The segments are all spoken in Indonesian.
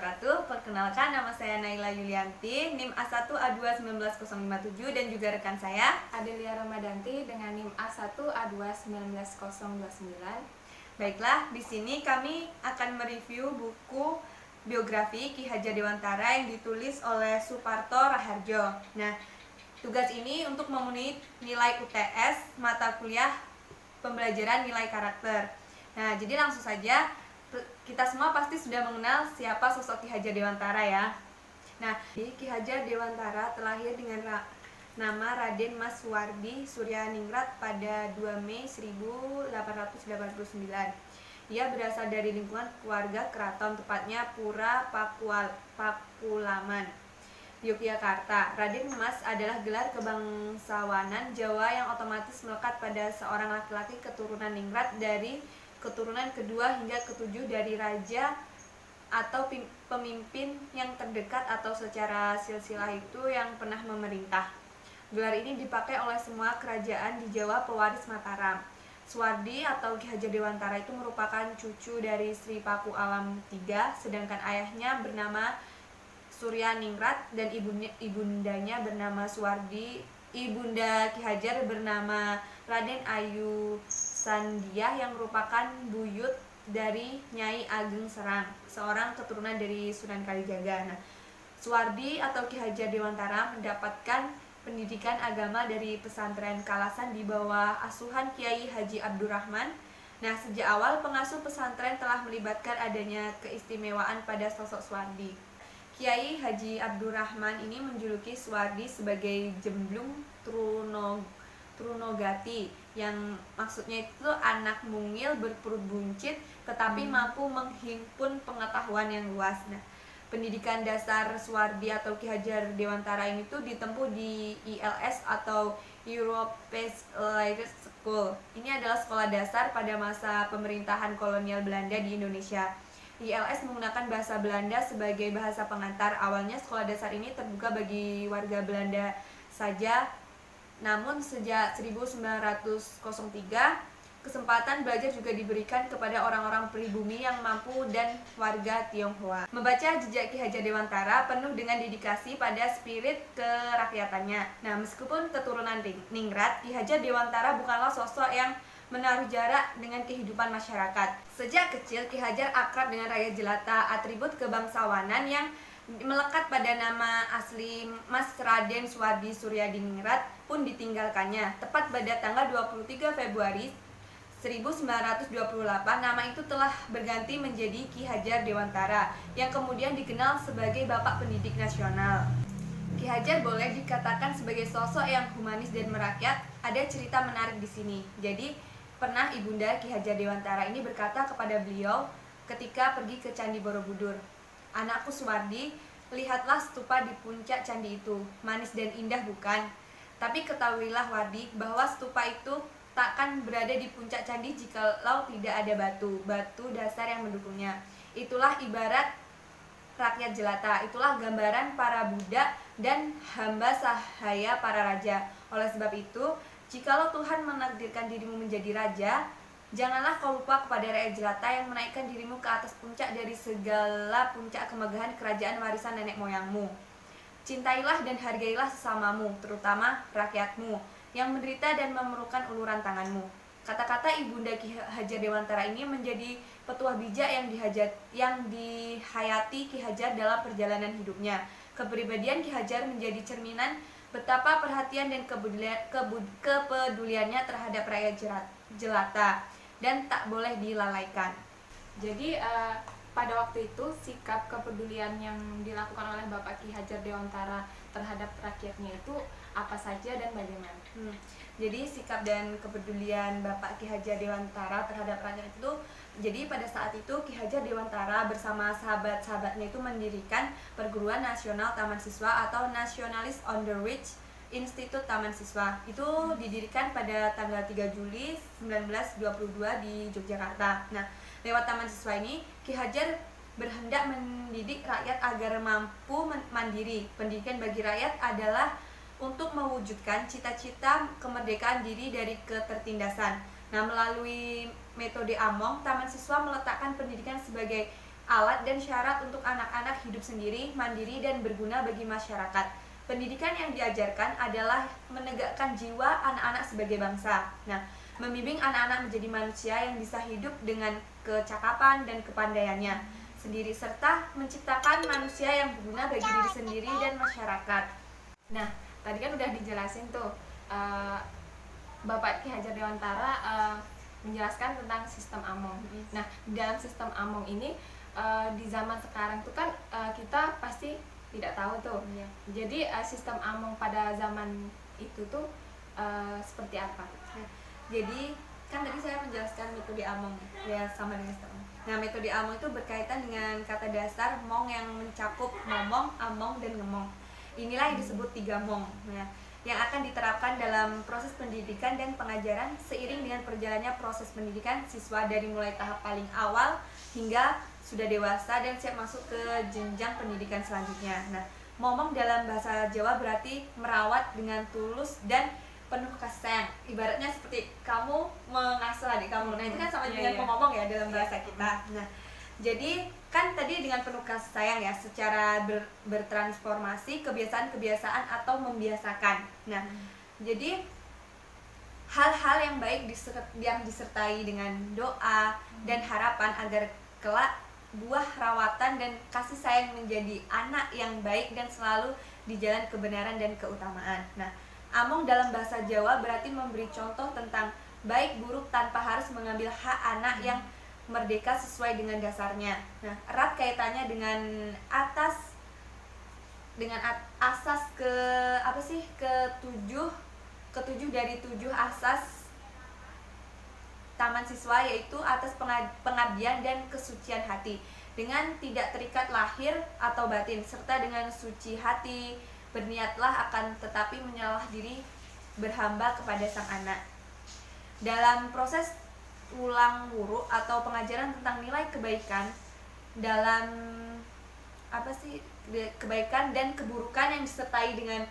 wabarakatuh. Perkenalkan, nama saya Naila Yulianti, NIM A1A2 19057, dan juga rekan saya Adelia Ramadanti dengan NIM A1A2 19029. Baiklah, di sini kami akan mereview buku biografi Ki Hajar Dewantara yang ditulis oleh Suparto Raharjo. Nah, tugas ini untuk memenuhi nilai UTS mata kuliah pembelajaran nilai karakter. Nah, jadi langsung saja, kita semua pasti sudah mengenal siapa sosok Ki Hajar Dewantara ya. Nah, Ki Hajar Dewantara terlahir dengan nama Raden Mas Suwardi Suryaningrat pada 2 Mei 1889. Ia berasal dari lingkungan keluarga keraton, tepatnya Pura Pakulaman, Yogyakarta. Raden Mas adalah gelar kebangsawanan Jawa yang otomatis melekat pada seorang laki-laki keturunan ningrat dari keturunan kedua hingga ketujuh dari raja atau pemimpin yang terdekat atau secara silsilah itu yang pernah memerintah. Gelar ini dipakai oleh semua kerajaan di Jawa pewaris Mataram. Suwardi atau Ki Hajar Dewantara itu merupakan cucu dari Sri Paku Alam III, sedangkan ayahnya bernama Suryaningrat dan ibundanya bernama Suwardi. Ibunda Ki Hajar bernama Raden Ayu Sandiah yang merupakan buyut dari Nyai Ageng Serang, seorang keturunan dari Sunan Kalijaga. Nah, Suwardi atau Ki Hajar Dewantara mendapatkan pendidikan agama dari pesantren Kalasan di bawah asuhan Kiai Haji Abdurrahman. Nah, sejak awal pengasuh pesantren telah melibatkan adanya keistimewaan pada sosok Suwardi. Kiai Haji Abdurrahman ini menjuluki Suwardi sebagai Jemblung Trunogati, yang maksudnya itu anak mungil berperut buncit tetapi mampu menghimpun pengetahuan yang luas. Nah, pendidikan dasar Suwardi atau Ki Hajar Dewantara ini tuh ditempuh di ILS atau European Literary School. Ini adalah sekolah dasar pada masa pemerintahan kolonial Belanda di Indonesia. ILS menggunakan bahasa Belanda sebagai bahasa pengantar. Awalnya sekolah dasar ini terbuka bagi warga Belanda saja, namun sejak 1903 kesempatan belajar juga diberikan kepada orang-orang pribumi yang mampu dan warga Tionghoa. Membaca jejak Ki Hajar Dewantara penuh dengan dedikasi pada spirit kerakyatannya. Nah, meskipun keturunan ningrat, Ki Hajar Dewantara bukanlah sosok yang menaruh jarak dengan kehidupan masyarakat. Sejak kecil, Ki Hajar akrab dengan rakyat jelata. Atribut kebangsawanan yang melekat pada nama asli Mas Raden Suwardi Suryadiningrat pun ditinggalkannya. Tepat pada tanggal 23 Februari 1928, nama itu telah berganti menjadi Ki Hajar Dewantara, yang kemudian dikenal sebagai Bapak Pendidik Nasional. Ki Hajar boleh dikatakan sebagai sosok yang humanis dan merakyat. Ada cerita menarik di sini. Jadi, pernah ibunda Ki Hajar Dewantara ini berkata kepada beliau ketika pergi ke Candi Borobudur, "Anakku Suwardi, lihatlah stupa di puncak candi itu. Manis dan indah bukan? Tapi ketahuilah Wardi, bahwa stupa itu takkan berada di puncak candi jikalau tidak ada batu dasar yang mendukungnya. Itulah ibarat rakyat jelata, itulah gambaran para budak dan hamba sahaya para raja. Oleh sebab itu, jikalau Tuhan menakdirkan dirimu menjadi raja, janganlah kau lupa kepada rakyat jelata yang menaikkan dirimu ke atas puncak dari segala puncak kemegahan kerajaan warisan nenek moyangmu. Cintailah dan hargailah sesamamu, terutama rakyatmu yang menderita dan memerlukan uluran tanganmu." Kata-kata ibunda Ki Hajar Dewantara ini menjadi petuah bijak yang dihayati Ki Hajar dalam perjalanan hidupnya. Kepribadian Ki Hajar menjadi cerminan betapa perhatian dan kepeduliannya terhadap rakyat jelata dan tak boleh dilalaikan. Jadi pada waktu itu sikap kepedulian yang dilakukan oleh Bapak Ki Hajar Dewantara terhadap rakyatnya itu apa saja dan bagaimana? Jadi sikap dan kepedulian Bapak Ki Hajar Dewantara terhadap rakyat itu, jadi pada saat itu Ki Hajar Dewantara bersama sahabat-sahabatnya itu mendirikan Perguruan Nasional Taman Siswa atau Nationalist on the Ridge Institute Taman Siswa. Itu didirikan pada tanggal 3 Juli 1922 di Yogyakarta. Nah, lewat Taman Siswa ini Ki Hajar berhendak mendidik rakyat agar mampu mandiri. Pendidikan bagi rakyat adalah untuk mewujudkan cita-cita kemerdekaan diri dari ketertindasan. Nah, melalui metode Among, Taman Siswa meletakkan pendidikan sebagai alat dan syarat untuk anak-anak hidup sendiri, mandiri, dan berguna bagi masyarakat. Pendidikan yang diajarkan adalah menegakkan jiwa anak-anak sebagai bangsa. Nah, membimbing anak-anak menjadi manusia yang bisa hidup dengan kecakapan dan kepandaiannya sendiri, serta menciptakan manusia yang berguna bagi diri sendiri dan masyarakat. Nah, tadi kan udah dijelasin tuh, Bapak Ki Hajar Dewantara menjelaskan tentang sistem Among. Nah, di dalam sistem Among ini di zaman sekarang tuh kan kita pasti tidak tahu tuh. Jadi sistem Among pada zaman itu tuh seperti apa? Jadi kan tadi saya menjelaskan metode Among ya, sama dengan sistem Among. Nah, metode Among itu berkaitan dengan kata dasar Mong yang mencakup ngomong, among, dan ngemong. Inilah yang disebut 3 Mong. Nah, yang akan diterapkan dalam proses pendidikan dan pengajaran seiring dengan perjalannya proses pendidikan siswa dari mulai tahap paling awal hingga sudah dewasa dan siap masuk ke jenjang pendidikan selanjutnya. Nah, momong dalam bahasa Jawa berarti merawat dengan tulus dan penuh kasih sayang. Ibaratnya seperti kamu mengasuh adik kamu. Nah, itu kan sama dengan pemomong ya dalam bahasa kita. Nah, jadi kan tadi dengan penuh kasih sayang ya, secara bertransformasi kebiasaan-kebiasaan atau membiasakan. Nah, jadi hal-hal yang baik yang disertai dengan doa dan harapan agar kelak buah rawatan dan kasih sayang menjadi anak yang baik dan selalu di jalan kebenaran dan keutamaan. Nah, Among dalam bahasa Jawa berarti memberi contoh tentang baik buruk tanpa harus mengambil hak anak yang merdeka sesuai dengan dasarnya. Nah, erat kaitannya dengan asas ketujuh dari 7 asas Taman Siswa, yaitu atas pengabdian dan kesucian hati dengan tidak terikat lahir atau batin, serta dengan suci hati berniatlah akan tetapi menyalah diri berhamba kepada sang anak. Dalam proses ulang wuru atau pengajaran tentang nilai kebaikan dalam kebaikan dan keburukan yang disertai dengan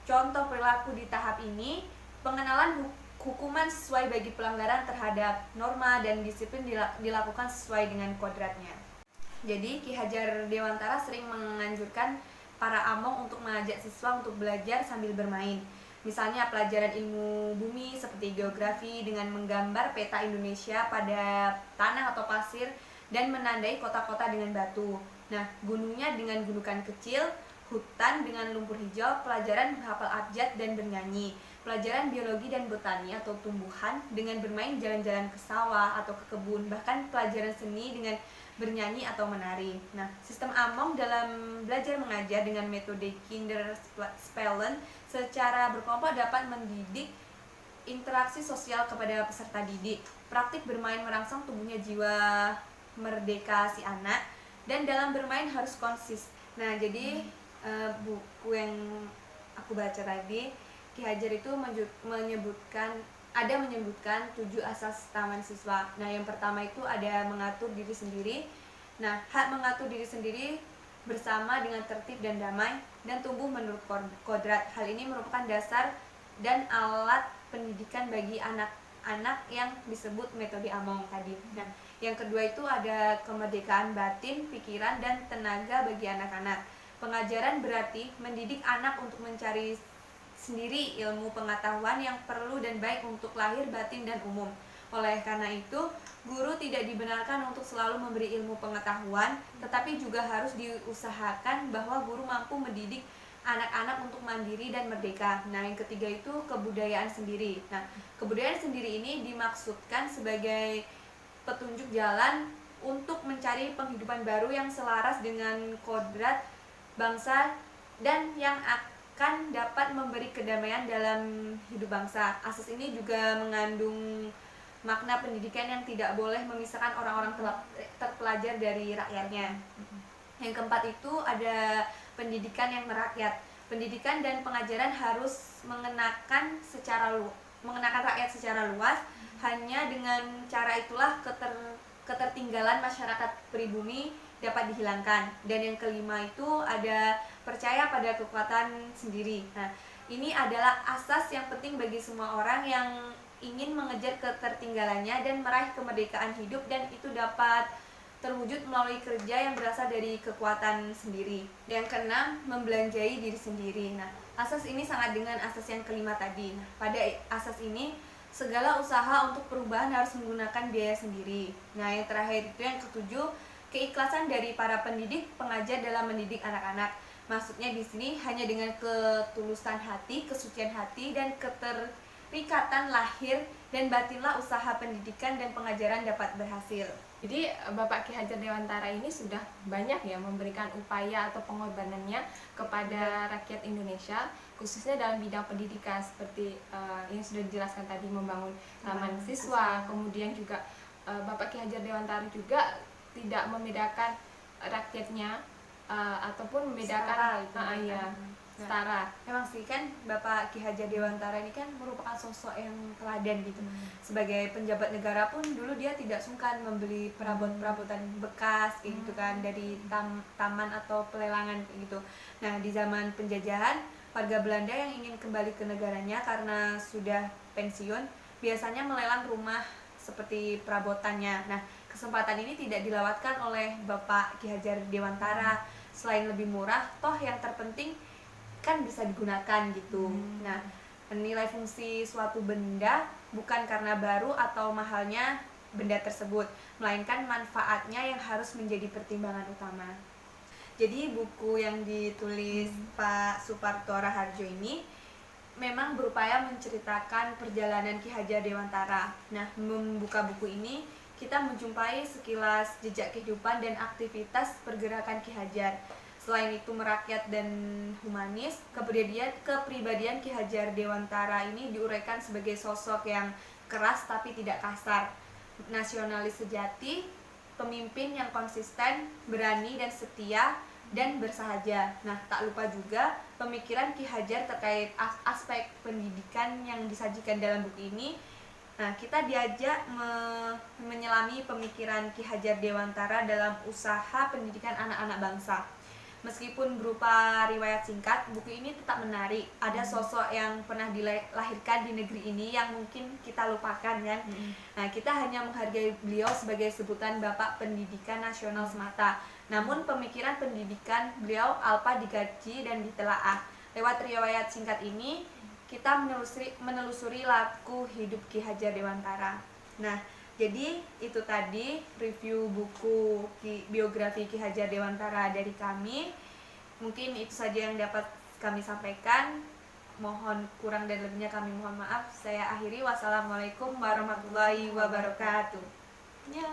contoh perilaku di tahap ini, pengenalan hukuman sesuai bagi pelanggaran terhadap norma dan disiplin dilakukan sesuai dengan kodratnya. Jadi Ki Hajar Dewantara sering menganjurkan para Among untuk mengajak siswa untuk belajar sambil bermain. Misalnya pelajaran ilmu bumi seperti geografi dengan menggambar peta Indonesia pada tanah atau pasir dan menandai kota-kota dengan batu. Nah, gunungnya dengan gundukan kecil, hutan dengan lumpur hijau, pelajaran menghafal abjad dan bernyanyi, pelajaran biologi dan botani atau tumbuhan dengan bermain jalan-jalan ke sawah atau ke kebun, bahkan pelajaran seni dengan bernyanyi atau menari. Nah, sistem Among dalam belajar mengajar dengan metode Kinderspelen secara berkelompok dapat mendidik interaksi sosial kepada peserta didik. Praktik bermain merangsang tumbuhnya jiwa merdeka si anak, dan dalam bermain harus konsis. Nah, jadi buku yang aku baca tadi, Ki Hajar itu menyebutkan 7 asas taman siswa. Nah, yang pertama itu ada mengatur diri sendiri. Nah, hak mengatur diri sendiri bersama dengan tertib dan damai dan tumbuh menurut kodrat. Hal ini merupakan dasar dan alat pendidikan bagi anak-anak yang disebut metode Among tadi. Nah, yang kedua itu ada kemerdekaan batin, pikiran, dan tenaga bagi anak-anak. Pengajaran berarti mendidik anak untuk mencari sendiri ilmu pengetahuan yang perlu dan baik untuk lahir, batin, dan umum. Oleh karena itu, guru tidak dibenarkan untuk selalu memberi ilmu pengetahuan, tetapi juga harus diusahakan bahwa guru mampu mendidik anak-anak untuk mandiri dan merdeka. Nah, yang ketiga itu kebudayaan sendiri. Nah, kebudayaan sendiri ini dimaksudkan sebagai petunjuk jalan untuk mencari penghidupan baru yang selaras dengan kodrat bangsa dan yang akan dapat memberi kedamaian dalam hidup bangsa. Asas ini juga mengandung makna pendidikan yang tidak boleh memisahkan orang-orang terpelajar dari rakyatnya. Yang keempat itu ada pendidikan yang merakyat. Pendidikan dan pengajaran harus mengenakan rakyat secara luas. Hanya dengan cara itulah ketertinggalan masyarakat pribumi dapat dihilangkan. Dan yang kelima itu ada percaya pada kekuatan sendiri. Nah, ini adalah asas yang penting bagi semua orang yang ingin mengejar ketertinggalannya dan meraih kemerdekaan hidup, dan itu dapat terwujud melalui kerja yang berasal dari kekuatan sendiri. Yang keenam, membelanjai diri sendiri. Nah, asas ini sangat dengan asas yang kelima tadi. Nah, pada asas ini, segala usaha untuk perubahan harus menggunakan biaya sendiri. Nah, yang terakhir itu yang ketujuh, keikhlasan dari para pendidik, pengajar dalam mendidik anak-anak. Maksudnya di sini hanya dengan ketulusan hati, kesucian hati, dan keterikatan lahir dan batinlah usaha pendidikan dan pengajaran dapat berhasil. Jadi Bapak Ki Hajar Dewantara ini sudah banyak ya memberikan upaya atau pengorbanannya kepada rakyat Indonesia, khususnya dalam bidang pendidikan seperti yang sudah dijelaskan tadi, membangun taman siswa. Kemudian juga Bapak Ki Hajar Dewantara juga tidak membedakan rakyatnya ataupun membedakan setara. Memang sih kan Bapak Ki Hajar Dewantara ini kan merupakan sosok yang teladan gitu. Sebagai penjabat negara pun dulu dia tidak sungkan membeli perabot-perabotan bekas kayak gitu kan dari taman atau pelelangan kayak gitu. Nah, di zaman penjajahan, warga Belanda yang ingin kembali ke negaranya karena sudah pensiun biasanya melelang rumah seperti perabotannya. Nah, kesempatan ini tidak dilewatkan oleh Bapak Ki Hajar Dewantara. Selain lebih murah, toh yang terpenting kan bisa digunakan gitu. Nah, menilai fungsi suatu benda bukan karena baru atau mahalnya benda tersebut, melainkan manfaatnya yang harus menjadi pertimbangan utama. Jadi buku yang ditulis Pak Suparto Raharjo ini memang berupaya menceritakan perjalanan Ki Hajar Dewantara. Nah, membuka buku ini kita menjumpai sekilas jejak kehidupan dan aktivitas pergerakan Ki Hajar. Selain itu merakyat dan humanis, kepribadian Ki Hajar Dewantara ini diuraikan sebagai sosok yang keras tapi tidak kasar, nasionalis sejati, pemimpin yang konsisten, berani dan setia, dan bersahaja. Nah, tak lupa juga pemikiran Ki Hajar terkait aspek pendidikan yang disajikan dalam buku ini. Nah, kita diajak menyelami pemikiran Ki Hajar Dewantara dalam usaha pendidikan anak-anak bangsa. Meskipun berupa riwayat singkat, buku ini tetap menarik. Ada sosok yang pernah dilahirkan di negeri ini yang mungkin kita lupakan kan. Nah, kita hanya menghargai beliau sebagai sebutan Bapak Pendidikan Nasional semata. Namun pemikiran pendidikan beliau alpa digaji dan ditelaah. Lewat riwayat singkat ini, kita menelusuri laku hidup Ki Hajar Dewantara. Nah, jadi itu tadi review buku biografi Ki Hajar Dewantara dari kami. Mungkin itu saja yang dapat kami sampaikan. Mohon kurang dan lebihnya kami mohon maaf. Saya akhiri. Wassalamualaikum warahmatullahi wabarakatuh. Ya.